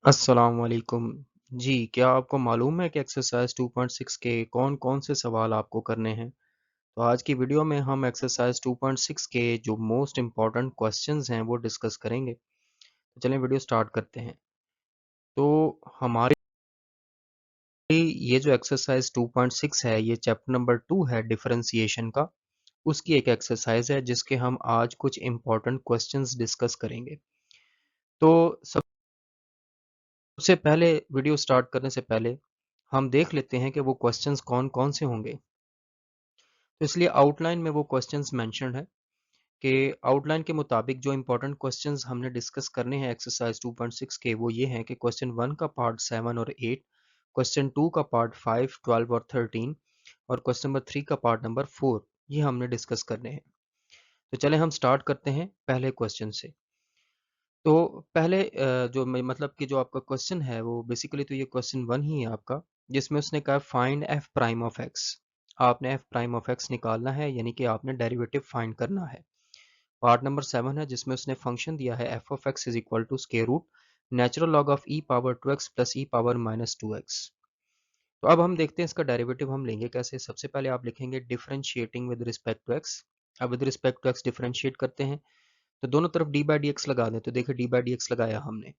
अस्सलाम वालेकुम। जी, क्या आपको मालूम है कि एक्सरसाइज 2.6 के कौन-कौन से सवाल आपको करने हैं? तो आज की वीडियो में हम एक्सरसाइज 2.6 के जो मोस्ट इम्पोर्टेंट क्वेश्चंस हैं वो डिस्कस करेंगे। तो चलें वीडियो स्टार्ट करते हैं। तो हमारी ये जो एक्सरसाइज 2.6 है ये चैप्टर नंबर 2 है डिफरेंशिएशन का। उसकी एक एक्सरसाइज है जिसके हम आज कुछ इम्पोर्टेंट क्वेश्चंस डिस्कस करेंगे। तो सबसे पहले वीडियो स्टार्ट करने से पहले हम देख लेते हैं कि वो क्वेश्चंस कौन-कौन से होंगे। तो इसलिए आउटलाइन में वो क्वेश्चंस मेंशन्ड है कि आउटलाइन के मुताबिक जो इंपॉर्टेंट क्वेश्चंस हमने डिस्कस करने हैं एक्सरसाइज 2.6 के वो ये हैं कि क्वेश्चन 1 का पार्ट 7 और 8, क्वेश्चन 2 का पार्ट 5, 12 और 13 और क्वेश्चन नंबर 3 का पार्ट नंबर 4 ये हमने डिस्कस करने हैं। तो चलें हम स्टार्ट करते हैं पहले क्वेश्चन से। तो पहले जो मतलब कि जो आपका क्वेश्चन है वो बेसिकली तो ये क्वेश्चन 1 ही है आपका, जिसमें उसने कहा find F prime of x. आपने एफ प्राइम ऑफ एक्स निकालना है, यानी कि आपने डेरिवेटिव फाइंड करना है। पार्ट नंबर 7 है जिसमें उसने फंक्शन दिया है f of x is equal to square root natural log of e power 2x plus e power minus 2x। तो अब हम देखते हैं इसका डेरिवेटिव हम लेंगे कैसे। सबसे पहले आप लिखेंगे differentiating with respect to x. अब with respect to x differentiate करते हैं तो दोनों तरफ डी बाई डी एक्स लगा दें। तो देखिए डी बाई डी एक्स लगाया हमने,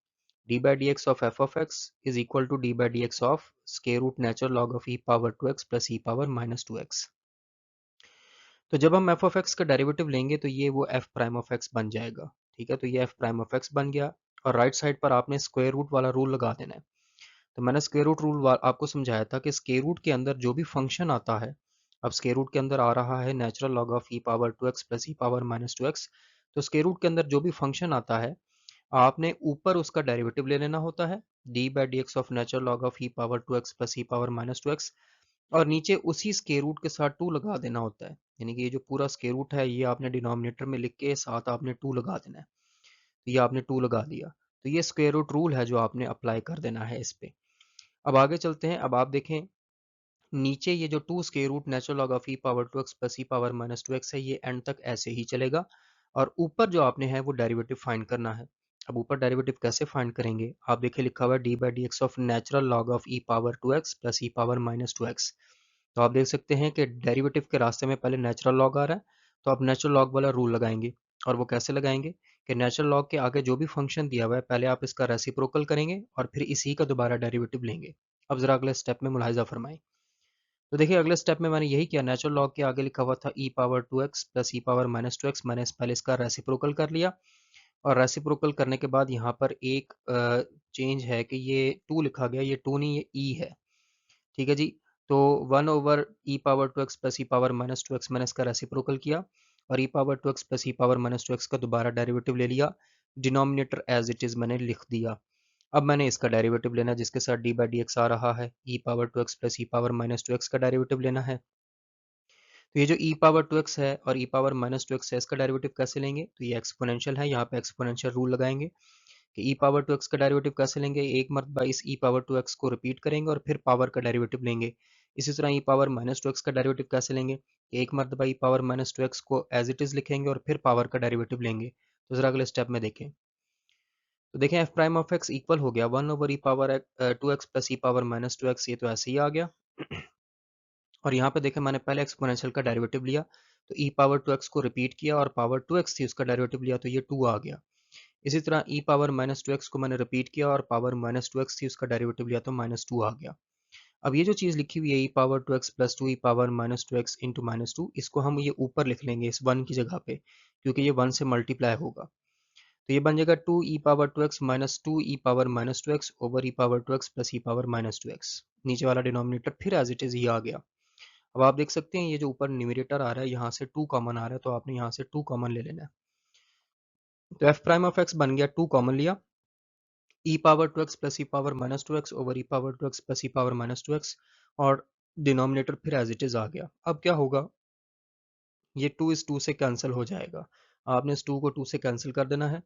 d by d x of f of x is equal to d by d x of square root natural log of e power 2x plus e power minus 2x। तो जब हम f of x का derivative लेंगे तो ये वो F prime of x बन जाएगा। ठीक है, तो ये एफ प्राइम ऑफ एक्स बन गया और राइट साइड पर आपने स्क्वायर रूट वाला रूल लगा देना है। तो मैंने स्क्वायर रूट रूल आपको समझाया था कि स्क्वायर रूट के अंदर जो भी फंक्शन आता है, अब स्क्वायर रूट के अंदर आ रहा है natural log of e power 2x plus e power minus 2x। तो स्क्वायर रूट के अंदर जो भी फंक्शन आता है आपने ऊपर उसका डेरिवेटिव ले लेना होता है, D by d x of natural log of e power 2x plus e power minus 2x, और नीचे उसी स्क्वायर रूट के साथ 2 लगा देना होता है। यानी कि ये जो पूरा स्क्वायर रूट है ये आपने डिनोमिनेटर में लिख के साथ आपने 2 लगा देना है। तो ये आपने 2 लगा दिया। तो ये स्क्वायर रूट रूल है जो आपने अप्लाई कर देना है इस पे। अब आगे चलते हैं। अब आप देखें नीचे ये जो 2 square root natural log of e power 2x plus e power minus 2x है, ये एंड तक ऐसे ही चलेगा और ऊपर जो आपने है वो डेरिवेटिव फाइंड करना है। अब ऊपर डेरिवेटिव कैसे फाइंड करेंगे, आप देखिए लिखा हुआ है D by d x of natural log of e power 2x plus e power minus 2x। तो आप देख सकते हैं कि डेरिवेटिव के रास्ते में पहले नेचुरल लॉग आ रहा है, तो आप नेचुरल लॉग वाला रूल लगाएंगे। और वो कैसे लगाएंगे कि नेचुरल लॉग के आगे जो भी फंक्शन दिया हुआ है पहले आप इसका रेसिप्रोकल करेंगे और फिर इसी का दोबारा डेरिवेटिव लेंगे। अब जरा अगले स्टेप में मुलाहिजा फरमाएं। तो देखिए अगले स्टेप में मैंने यही किया, नेचुरल लॉग के आगे लिखा हुआ था e power 2x plus e power minus 2x, मैंने पहले इसका रेसिप्रोकल कर लिया और रेसिप्रोकल करने के बाद यहाँ पर एक चेंज है कि ये 2 लिखा गया, ये 2 नहीं ये ई है। ठीक है जी। तो 1 over e power 2x plus e power minus 2x मैंने इसका रेसिप्रोकल किया और ई power 2x plus e power minus 2x का दोबारा डेरिवेटिव ले लिया, डिनोमिनेटर एज इट इज मैंने लिख दिया। अब मैंने इसका डेरिवेटिव लेना जिसके साथ डी बाई डी एक्स आ रहा है, e power 2x plus e power minus 2x का डेरिवेटिव लेना है। तो ये जो ई पावर 2x है और ई पावर माइनस 2x है इसका डेरिवेटिव कैसे लेंगे, तो ये एक्सपोनेंशियल है, यहाँ पे एक्सपोनेंशियल रूल लगाएंगे कि ई पावर 2x का डेरिवेटिव कैसे लेंगे, एक मरतबा इस ई पावर 2x को रिपीट करेंगे और फिर पावर का डेरिवेटिव लेंगे। इसी तरह ई पावर माइनस 2x का डेरिवेटिव कैसे लेंगे, एक मरतबा ई पावर माइनस 2x को एज इट इज लिखेंगे और फिर पावर का डेरिवेटिव लेंगे। तो जरा अगले स्टेप में देखें। तो देखें F prime of x equal हो गया 1 over e power 2x plus e power minus 2x, ये तो ऐसे ही आ गया। और यहाँ पे देखें मैंने पहले एक्सपोनेंशियल का डेरिवेटिव लिया तो ई पावर 2x को रिपीट किया और पावर 2x थी उसका डेरिवेटिव लिया तो ये 2 आ गया। इसी तरह ई पावर माइनस 2x को मैंने रिपीट किया और पावर माइनस 2x थी उसका डेरिवेटिव लिया तो माइनस 2 आ गया। अब ये जो चीज़ लिखी हुई है e power 2x plus 2 e power minus 2x into minus 2, इसको हम ये ऊपर लिख लेंगे इस 1 की जगह पे, क्योंकि ये 1 से मल्टीप्लाई होगा। तो ये बन जाएगा 2 e power 2x minus 2 e power minus 2x over e power 2x plus e power minus 2x। नीचे वाला डिनोमिनेटर फिर एज इट इज ही आ गया। अब आप देख सकते हैं ये जो ऊपर न्यूमरेटर आ रहा है यहाँ से 2 कॉमन आ रहा है, तो आपने यहाँ से 2 कॉमन ले लेना है। तो एफ प्राइम ऑफ एक्स बन गया, 2 कॉमन लिया, ई power 2x plus e power minus 2x over e power 2x plus e power minus 2x और डिनोमिनेटर फिर एज इट इज आ गया। अब क्या होगा, ये 2 इस 2 से कैंसिल हो जाएगा, आपने इस 2 को 2 से कैंसिल कर देना है।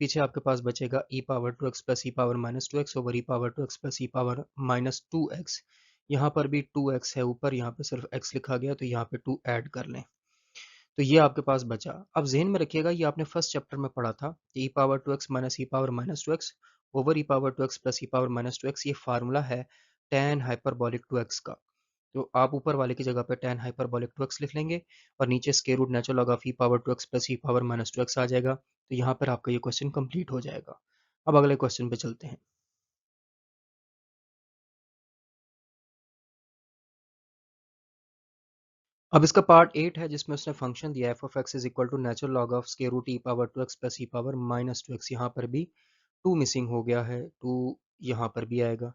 पीछे आपके पास बचेगा ई power 2x plus e power minus 2x over e power 2x plus e power minus 2x। यहाँ पर भी 2x है ऊपर, यहाँ पे सिर्फ x लिखा गया तो यहाँ पे 2 ऐड कर लें। तो ये आपके पास बचा। अब ज़हन में रखिएगा ये आपने फर्स्ट चैप्टर में पढ़ा था, e power 2x minus e power minus 2x over e power two x plus e power minus two x, ये फार्मूला है tan हाइपरबॉलिक टू एक्स का। तो आप ऊपर वाले की जगह पे tan हाइपरबॉलिक टू एक्स लिख लेंगे और नीचे square root natural log of e power two x plus e power minus two x आ जाएगा। तो यहाँ पर आपका ये क्वेश्चन कंप्लीट हो जाएगा। अब अगले क्वेश्चन पे चलते हैं। अब इसका पार्ट 8 है जिसमें उसने फंक्शन दिया f of x is equal to natural log of square root e power two x plus e power minus two x. यहाँ पर भी टू मिसिंग हो गया है, टू यहाँ पर भी आएगा।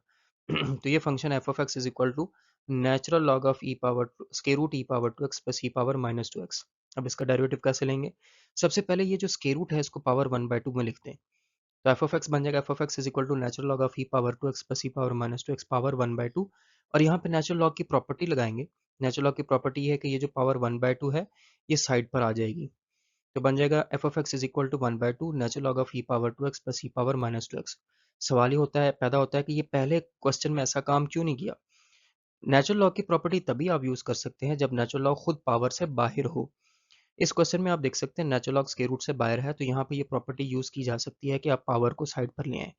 तो ये function f of x is equal to natural log of e power square root e power two x plus e power minus two x. अब इसका डेरिवेटिव कैसे लेंगे? सबसे पहले ये जो स्क्वायर रूट है इसको पावर 1/2 में लिखते हैं। तो एफ ऑफ एक्स बन जाएगा f of x is equal to natural log of e power two x plus e power minus two x power 1/2। और यहाँ पे नेचुरल लॉग की प्रॉपर्टी लगाएंगे। नेचुरल लॉग की प्रॉपर्टी है कि ये जो पावर 1/2 है ये साइड पर आ जाएगी। तो बन जाएगा f of x is equal to 1/2 natural log of e power two x plus e power minus two x. सवाल ही होता है पैदा होता है कि ये पहले क्वेश्चन में ऐसा काम क्यों नहीं किया? नेचुरल लॉग की प्रॉपर्टी तभी आप यूज कर सकते हैं जब नेचुरल लॉग खुद पावर से बाहर हो। इस क्वेश्चन में आप देख सकते हैं नेचुरल लॉग स्क्वायर रूट से बाहर है, तो यहाँ पे ये प्रॉपर्टी यूज की जा सकती है कि आप पावर को साइड पर ले आए।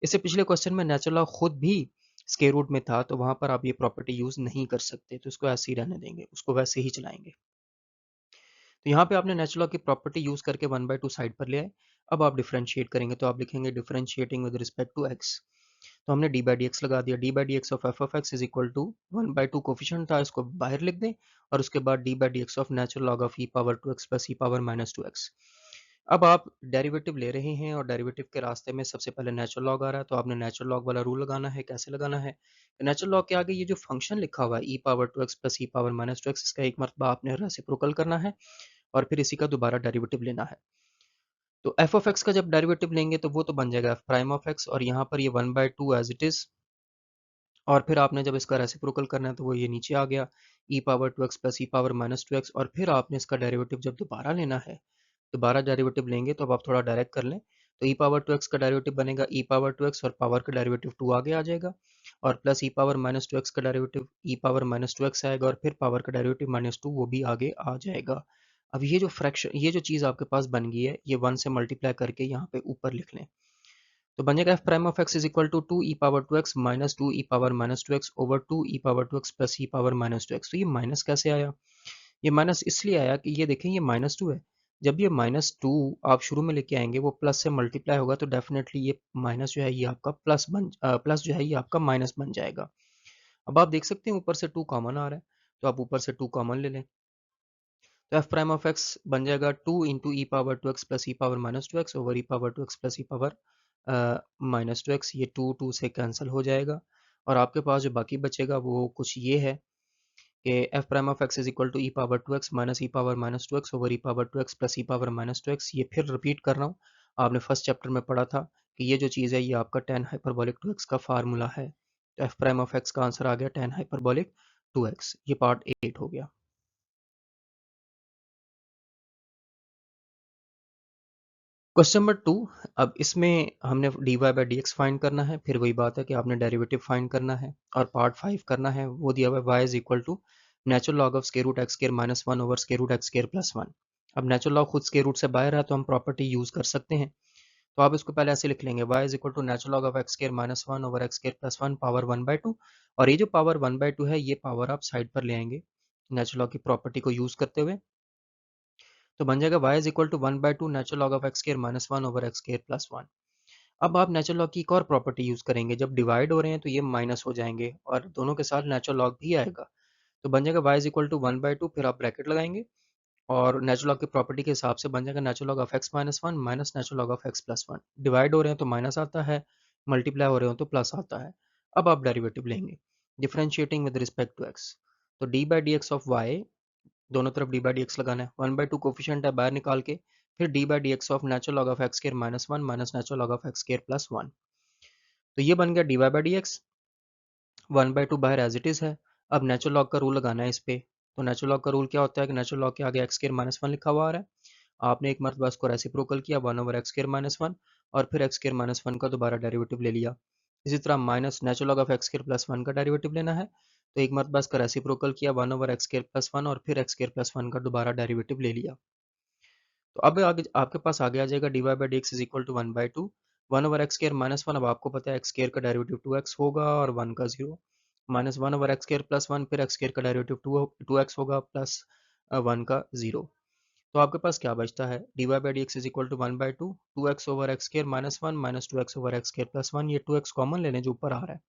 इससे पिछले क्वेश्चन में नेचुरल लॉग खुद भी स्क्वायर रूट में था, तो वहां पर आप ये प्रॉपर्टी यूज नहीं कर सकते, तो इसको ऐसे ही रहने देंगे, उसको वैसे ही चलाएंगे। तो यहाँ पे आपने नेचुरल लॉग की प्रॉपर्टी यूज करके 1/2 साइड पर ले आए। अब आप डिफरेंशिएट करेंगे तो आप लिखेंगे differentiating with respect to x. तो हमने डी बाई डी एक्स लगा दिया। D by d x of f of x is equal to 1/2 coefficient था, इसको बाहर लिख दें और उसके बाद d by d x of natural log of e power two x plus e power minus two x. अब आप डेरिवेटिव ले रहे हैं और डेरिवेटिव के रास्ते में सबसे पहले नेचुरल लॉग आ रहा है, तो आपने नेचुरल लॉग वाला रूल लगाना है। कैसे लगाना है? नेचुरल लॉग के आगे ये जो फंक्शन लिखा हुआ है e power two x plus e power minus two x, इसका एक मरतबा आपने रेसिप्रोकल करना है और फिर इसी का दोबारा डेरिवेटिव लेना है। तो एफ ऑफ एक्स का जब डेरिवेटिव लेंगे तो वो तो बन जाएगा एफ प्राइम ऑफ एक्स, और यहाँ पर ये 1/2 एज इट इज, और फिर आपने जब इसका रेसिप्रोकल करना है तो वो ये नीचे आ गया e power two x plus e power minus two x. और फिर आपने इसका डेरिवेटिव जब दोबारा लेना है, दोबारा डेरिवेटिव लेंगे तो अब आप थोड़ा डायरेक्ट कर लें। तो ई पावर टू एक्स का डेरिवेटिव बनेगा ई पावर टू एक्स और पावर का डेरिवेटिव टू आगे आ जाएगा, और plus e power minus two x का डेरिवेटिव ई पावर माइनस टू एक्स आएगा, और फिर पावर का डेरिवेटिव माइनस टू वो भी आगे आ जाएगा। अब ये जो फ्रैक्शन, ये जो चीज़ आपके पास बन गई है, ये 1 से मल्टीप्लाई करके यहाँ पे ऊपर लिख लें। तो बन जाएगा f prime of x is equal to 2 e power two x minus 2 e power minus two x over 2 e power two x plus e power minus two x. तो ये माइनस कैसे आया? ये माइनस इसलिए आया कि ये देखें ये माइनस टू है। जब ये माइनस टू आप शुरू में लेके आएंगे वो प्लस से मल्टीप्लाई होगा, तो डेफिनेटली ये माइनस जो है ये आपका प्लस जो है ये आपका माइनस बन जाएगा। अब आप देख सकते हैं ऊपर से टू कॉमन आ रहा है, तो आप ऊपर से टू कॉमन ले लें। तो एफ प्राइम ऑफ एक्स बन जाएगा 2 into e power two x plus e power minus two x over e power two x plus e power minus two x. ये टू टू से कैंसिल हो जाएगा और आपके पास जो बाकी बचेगा वो कुछ ये है कि f prime of x is equal to e power two x minus e power minus two x over e power two x plus e power minus two x. ये फिर रिपीट कर रहा हूँ, आपने फर्स्ट चैप्टर में पढ़ा था कि ये जो चीज़ है ये आपका tan हाइपरबॉलिक टू एक्स का फार्मूला है। तो एफ प्राइम ऑफ एक्स का आंसर आ गया tan हाइपरबॉलिक टू एक्स। ये पार्ट 8 हो गया। Question number 2। अब इसमें हमने d y by d x find करना है, फिर वही बात है कि आपने डेरिवेटिव फाइंड करना है, और पार्ट 5 करना है। वो दिया हुआ है y is equal to natural log of square root x square minus one over square root x square plus one. अब नेचुरल लॉग खुद स्क्वायर रूट से बाहर है तो हम प्रॉपर्टी यूज कर सकते हैं। तो आप इसको पहले ऐसे लिख लेंगे y is equal to natural log of x square minus one over x square plus one power 1/2। और ये जो पावर 1/2 है ये पावर आप साइड पर ले आएंगे नेचुरल लॉग की प्रॉपर्टी को यूज करते हुए। तो बन जाएगा y is equal to 1/2 natural log of x square minus one over x square plus one. अब आप नेचुरल लॉग की एक और प्रॉपर्टी यूज करेंगे, जब डिवाइड हो रहे हैं तो ये माइनस हो जाएंगे और दोनों के साथ नेचुरल लॉग भी आएगा। तो बन जाएगा y इज इक्वल टू 1/2, फिर आप ब्रैकेट लगाएंगे और नेचुरल लॉग की प्रॉपर्टी के हिसाब से बन जाएगा natural log of x minus one minus natural log of x plus one. Divide हो रहे हैं तो माइनस आता है, मल्टीप्लाई हो रहे हो तो प्लस आता है। अब आप डेरिवेटिव लेंगे differentiating with respect to x. तो d by d x of y, दोनों तरफ डी बाई डी एक्स लगाना है, 1/2 कोफिशिएंट है बाहर निकाल के, फिर d by d x of natural log of x square minus one minus natural log of x square plus one. तो ये बन गया d y by d x, 1/2 बाहर एज इट इज है। अब नेचुरल लॉग का रूल लगाना है इस पे। तो नेचुरल लॉग का रूल क्या होता है कि नेचुरल लॉग के आगे एक्स स्क्वायर माइनस वन लिखा हुआ आ रहा है, आपने एक मरतबा इसको रेसिप्रोकल किया 1 over x square minus one, और फिर एक्स स्क्वायर माइनस वन का दोबारा डेरिवेटिव ले लिया। इसी तरह minus natural log of x square plus one का डेरिवेटिव लेना है, तो एक मरतबा इसका रेसिप्रोकल किया 1 over x square plus one, और फिर एक्स स्क्वायर प्लस वन का दोबारा डेरिवेटिव ले लिया। तो अब आगे आपके पास आगे आ जाएगा d y by d x is equal to 1/2 1/x² -1, अब आपको पता है x² का डेरिवेटिव 2x होगा और 1 का 0, -1/x² + 1, फिर x² का डेरिवेटिव 2x होगा प्लस 1 का 0। तो आपके पास क्या बचता है, dy/dx is equal to 1/2, 2x/x² -1 -2x/x² + 1, ये 2x कॉमन ले लें जो ऊपर आ रहा है,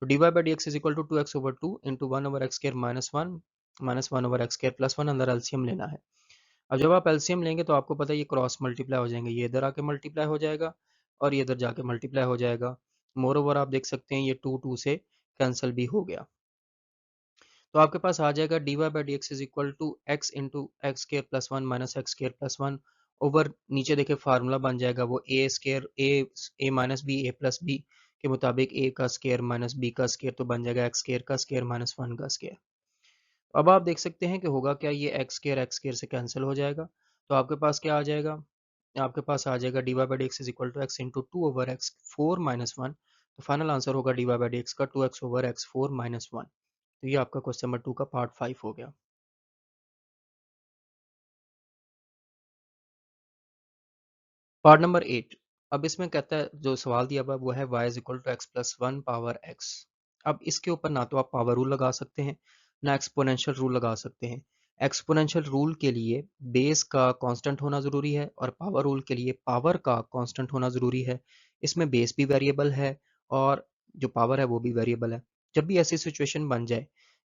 तो dy/dx is equal to 2x/2 into 1/x² -1 -1/x² + 1, अंदर एलसीएम लेना है। अब जब आप एलसीएम लेंगे तो आपको पता है ये क्रॉस मल्टीप्लाई हो जाएंगे, ये इधर आके मल्टीप्लाई हो जाएगा और ये इधर जाके मल्टीप्लाई हो जाएगा। मोर ओवर आप देख सकते हैं ये 2 2 से कैंसिल भी हो गया, तो आपके पास आ जाएगा dy/dx is equal to x into x² + 1 -x² + 1 over, नीचे देखिए फार्मूला बन जाएगा वो a minus b a plus b के मुताबिक a का स्केयर माइनस b का स्केयर, तो बन जाएगा x² का स्केयर -1 का स्केयर। अब आप देख सकते हैं कि होगा क्या, ये x² से कैंसिल हो जाएगा, तो आपके पास क्या आ जाएगा, आपके पास आ जाएगा dy/dx is equal to x into 2/x4 -1, तो फाइनल आंसर होगा dy/dx का 2x/x4 -1। तो ये आपका क्वेश्चन नंबर 2 का पार्ट 5 हो गया। पार्ट नंबर 8, अब इसमें कहता है, जो सवाल दिया हुआ है वो है y is equal to x plus 1 power x। अब इसके ऊपर ना तो आप पावर रूल लगा सकते हैं ना एक्सपोनेंशियल रूल लगा सकते हैं। एक्सपोनेंशियल रूल के लिए बेस का कांस्टेंट होना ज़रूरी है और पावर रूल के लिए पावर का कांस्टेंट होना ज़रूरी है। इसमें बेस भी वेरिएबल है और जो पावर है वो भी वेरिएबल है। जब भी ऐसी सिचुएशन बन जाए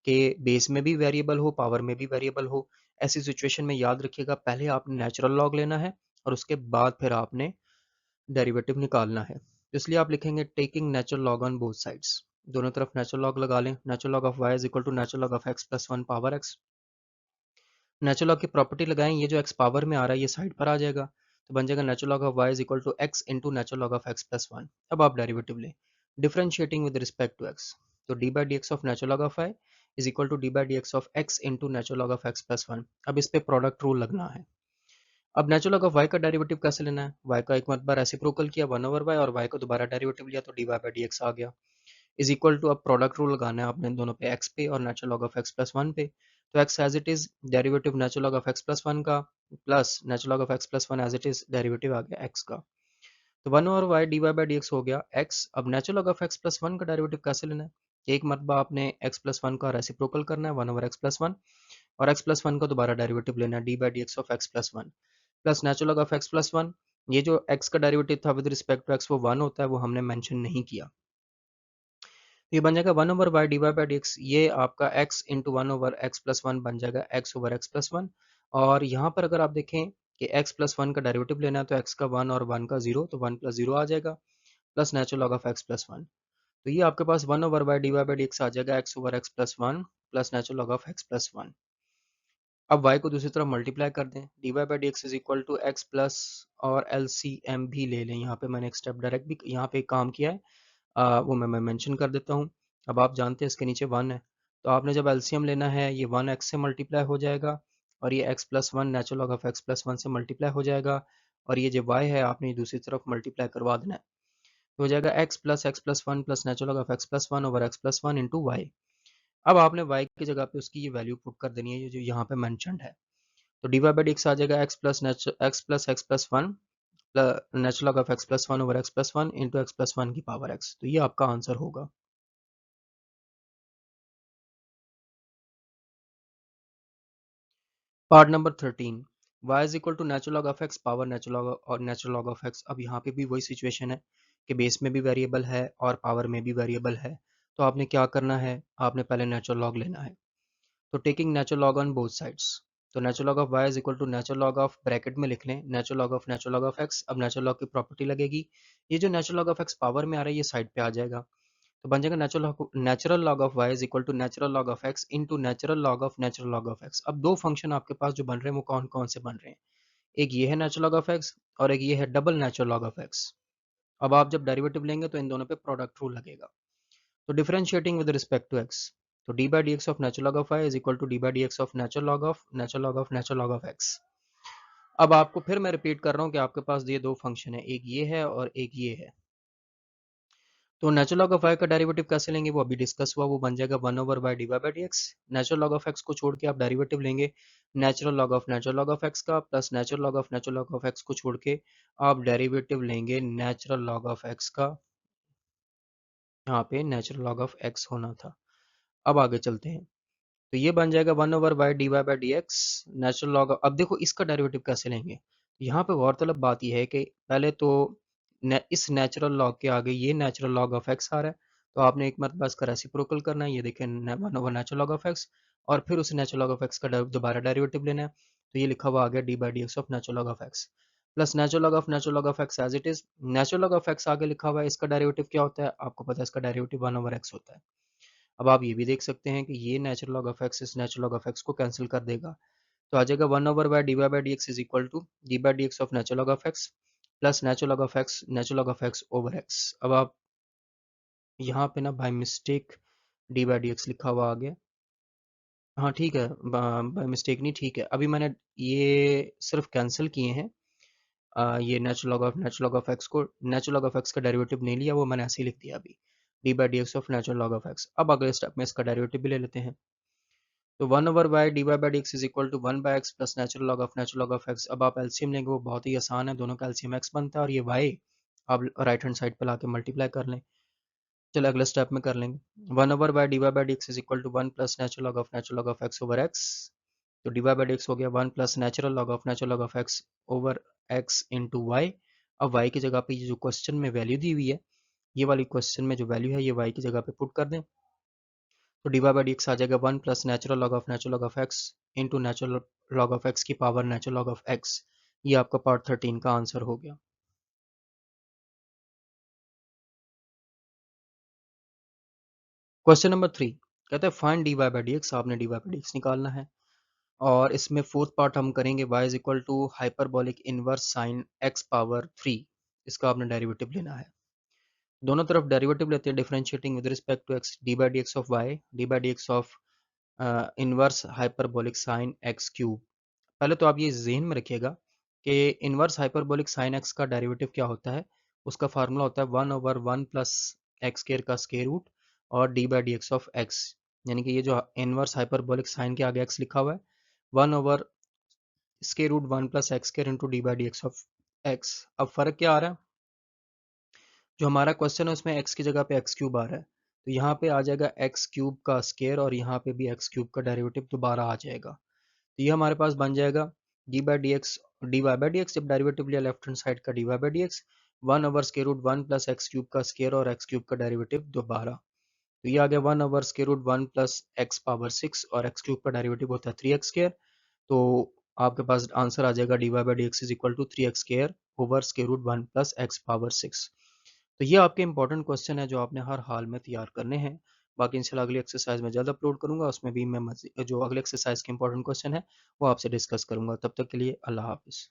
कि बेस में भी वेरिएबल हो पावर में भी वेरिएबल हो, ऐसी सिचुएशन में याद रखिएगा पहले आपने नेचुरल लॉग लेना है और उसके बाद फिर आपने डेरिवेटिव निकालना है। इसलिए आप लिखेंगे taking natural log on both sides, दोनों तरफ नेचुरल लॉग लगा लें। Natural log of y is equal to natural log of x plus 1 power x। Natural log की प्रॉपर्टी लगाएं, ये जो x पावर में आ रहा है ये साइड पर आ जाएगा, तो बन जाएगा natural log of y is equal to x into natural log of x plus 1। अब आप डेरिवेटिव लें differentiating with respect to x, तो d by d x of natural log of y is equal to d by d x of x into natural log of x plus 1। अब इस पे product rule लगना है। अब natural log of y का derivative कैसे लेना है, y का एक मरतबा रेसिप्रोकल किया 1/y और y को दोबारा डेरिवेटिव लिया तो dy बाई डी एक्स आ गया, इज इक्वल टू अब प्रोडक्ट रूल लगाना है आपने दोनों पे, x पे और natural log of x plus 1 पे। तो x as it is derivative natural log of x plus 1 का plus natural log of x plus 1 as it is derivative आ गया x का, तो 1/y dy by d x हो गया x। अब natural log of x plus 1 का derivative कैसे लेना है, एक मरतबा आपने x प्लस 1 का रेसिप्रोकल करना है 1/x प्लस 1 और x प्लस 1 का दोबारा डेरिवेटिव लेना है D by d x of x plus 1 plus natural log of x plus 1। ये जो x का डेरिवेटिव था विद रिस्पेक्ट टू x वो 1 होता है, वो हमने मेंशन नहीं किया, तो ये बन जाएगा 1/y dy by d x, ये आपका x इंटू 1/x प्लस 1 बन जाएगा x/x प्लस 1। और यहाँ पर अगर आप देखें कि x प्लस 1 का डेरिवेटिव लेना है तो x का 1 और 1 का 0, तो 1 प्लस 0 आ जाएगा plus natural log of x plus 1। तो ये आपके पास 1/y dy by d x आ जाएगा x/x plus 1 plus natural log of x plus 1। अब y को दूसरी तरफ मल्टीप्लाई कर दें, dy by d x is equal to x plus और LCM भी ले लें, यहाँ पे मैंने एक स्टेप डायरेक्ट भी यहाँ पे काम किया है, वो मैं मेंशन कर देता हूँ। अब आप जानते हैं इसके नीचे 1 है, तो आपने जब एलसीएम लेना है ये 1x से मल्टीप्लाई हो जाएगा और ये x plus 1 natural log of x plus 1 से मल्टीप्लाई हो जाएगा और ये जो y है आपने दूसरी तरफ मल्टीप्लाई करवा देना है, तो हो जाएगा x plus 1 plus natural log of x plus 1 over x plus 1 into y. अब आपने y की जगह पे उसकी ये वैल्यू पुट कर देनी है, ये जो यहाँ पे मैंशनड है, तो d y by d x आ जाएगा x plus 1 natural log of x plus 1 over x plus 1 into x plus 1 की पावर x, तो ये आपका आंसर होगा। Part number 13, y is equal to natural log of x power natural log और natural log of x। अब यहाँ पे भी वही सिचुएशन है कि बेस में भी वेरिएबल है और पावर में भी वेरिएबल है, तो आपने क्या करना है, आपने पहले नेचुरल लॉग लेना है, तो taking natural log on both sides, तो natural log of y is equal to natural log of bracket में लिख लें नेचुरल लॉग ऑफ x। अब नेचुरल लॉग की प्रॉपर्टी लगेगी, ये जो natural log of x power में आ रहा है ये साइड पे आ जाएगा, तो बन जाएगा natural log of y is equal to natural log of x into natural log of x। अब दो फंक्शन आपके पास जो बन रहे हैं वो कौन कौन से बन रहे हैं, एक ये है नेचुरल लॉग ऑफ x और एक ये है double natural log of x। अब आप जब डेरिवेटिव लेंगे तो इन दोनों पे प्रोडक्ट रूल लगेगा, तो differentiating with respect to x, तो d by d x of natural log of y is equal to d by d x of natural log of x। अब आपको फिर मैं रिपीट कर रहा हूँ कि आपके पास ये दो फंक्शन है, एक ये है और एक ये है, तो नेचुरल लॉग ऑफ y का डेरिवेटिव कैसे लेंगे वो अभी डिस्कस हुआ, वो बन जाएगा 1/y/dx। Natural log of x को छोड़ के आप डेरिवेटिव लेंगे नेचुरल लॉग ऑफ x का, plus natural log of x को छोड़ के आप डेरिवेटिव लेंगे नेचुरल लॉग ऑफ x का। यहाँ पे नेचुरल लॉग ऑफ x होना था। अब आगे चलते हैं, तो ये बन जाएगा 1/y/dx नेचुरल लॉग। अब देखो इसका डेरिवेटिव कैसे लेंगे, यहाँ पे गौरतलब बात यह है कि पहले तो इस नेचुरल लॉग के आगे ये नेचुरल लॉग ऑफ एक्स आ रहा है, तो आपने एक मरतबा इसका रेसिप्रोकल करना है, ये देखें 1/नेचुरल लॉग ऑफ एक्स, और फिर उस नेचुरल लॉग ऑफ एक्स का दोबारा डेरिवेटिव लेना है, तो ये लिखा हुआ आ गया d/dx of natural log of x plus natural log of x as it is. Natural log of x आगे लिखा हुआ है, इसका डेरिवेटिव क्या होता है आपको पता है, इसका डेरिवेटिव 1/x होता है। अब आप ये भी देख सकते हैं कि ये नेचुरल लॉग ऑफ एक्स इस नेचुरल लॉग ऑफ एक्स को कैंसिल कर देगा, तो आ जाएगा 1/dy/dx is equal to d/dx of natural log of x plus natural log of x over x. अब आप यहाँ पे ना बाय मिस्टेक d/dx लिखा हुआ आ गया, हाँ ठीक है, बाय मिस्टेक नहीं, ठीक है, अभी मैंने ये सिर्फ कैंसिल किए हैं, ये नेचुरल लॉग ऑफ एक्स को, नेचुरल लॉग ऑफ एक्स का डेरिवेटिव नहीं लिया, वो मैंने ऐसे ही लिख दिया अभी, d/dx of natural log of x. अब अगले स्टेप में इसका डेरिवेटिव भी ले लेते हैं, तो 1/y/dx is equal to 1/x plus natural log of x. अब आप एलसीएम लेंगे, वो बहुत ही आसान है, दोनों का एलसीएम x बनता है और ये y आप राइट हैंड साइड पे लाके मल्टीप्लाई कर लें। चलो अगले स्टेप में कर लेंगे, 1/y/dx is equal to 1 plus natural log of x over x, तो dy/dx हो गया 1 plus natural log of x over x into y. अब y की जगह पे ये जो क्वेश्चन में वैल्यू दी हुई है, ये वाली क्वेश्चन में जो वैल्यू है ये y की जगह पे पुट कर दें, तो dy/dx आ जाएगा 1 plus natural log of x into natural log of x की power natural log of x। ये आपका पार्ट 13 का आंसर हो गया। क्वेश्चन नंबर 3 कहता है फाइंड dy/dx, आपने dy/dx निकालना है, और इसमें फोर्थ पार्ट हम करेंगे y is equal to hyperbolic inverse sine x power 3, इसका आपने डेरिवेटिव लेना है। दोनों तरफ डेरिवेटिव लेते हैं, differentiating with respect to x, dy/dx of y, dy/dx of inverse hyperbolic sine x cube. पहले तो आप ये ज़हन में रखिएगा कि इनवर्स हाइपरबोलिक साइन एक्स का डेरिवेटिव क्या होता है, उसका फार्मूला होता है 1/1 प्लस एक्स स्केयर का स्केयर रूट और d/dx ऑफ x, यानी कि ये जो इनवर्स हाइपरबोलिक साइन के आगे x लिखा हुआ है 1/√1 plus x square into d/dx of x। अब फर्क क्या आ रहा है, जो हमारा क्वेश्चन है उसमें x की जगह पे एक्स क्यूब आ रहा है, तो यहाँ पे आ जाएगा एक्स क्यूब का स्केयर और यहाँ पे भी एक्स क्यूब का डेरिवेटिव दोबारा आ जाएगा, तो ये हमारे पास बन जाएगा dy/dx जब डेरिवेटिव लिया लेफ्ट हैंड साइड का dy/dx 1/√1 प्लस एक्स क्यूब का स्केयर और एक्स क्यूब का डेरिवेटिव दोबारा, तो ये आ गया 1/√1 प्लस एक्स पावर 6 और एक्स क्यूब का डेरिवेटिव होता है 3x स्केयर, तो आपके पास आंसर आ जाएगा dy/dx is equal to 3x square over square root 1 plus x power 6। तो ये आपके इंपॉर्टेंट क्वेश्चन है जो आपने हर हाल में तैयार करने हैं। बाकी इंशाल्लाह अगली एक्सरसाइज में जल्द अपलोड करूंगा, उसमें भी मैं जो अगले एक्सरसाइज के इंपॉर्टेंट क्वेश्चन है वो आपसे डिस्कस करूंगा। तब तक के लिए अल्लाह हाफिज़।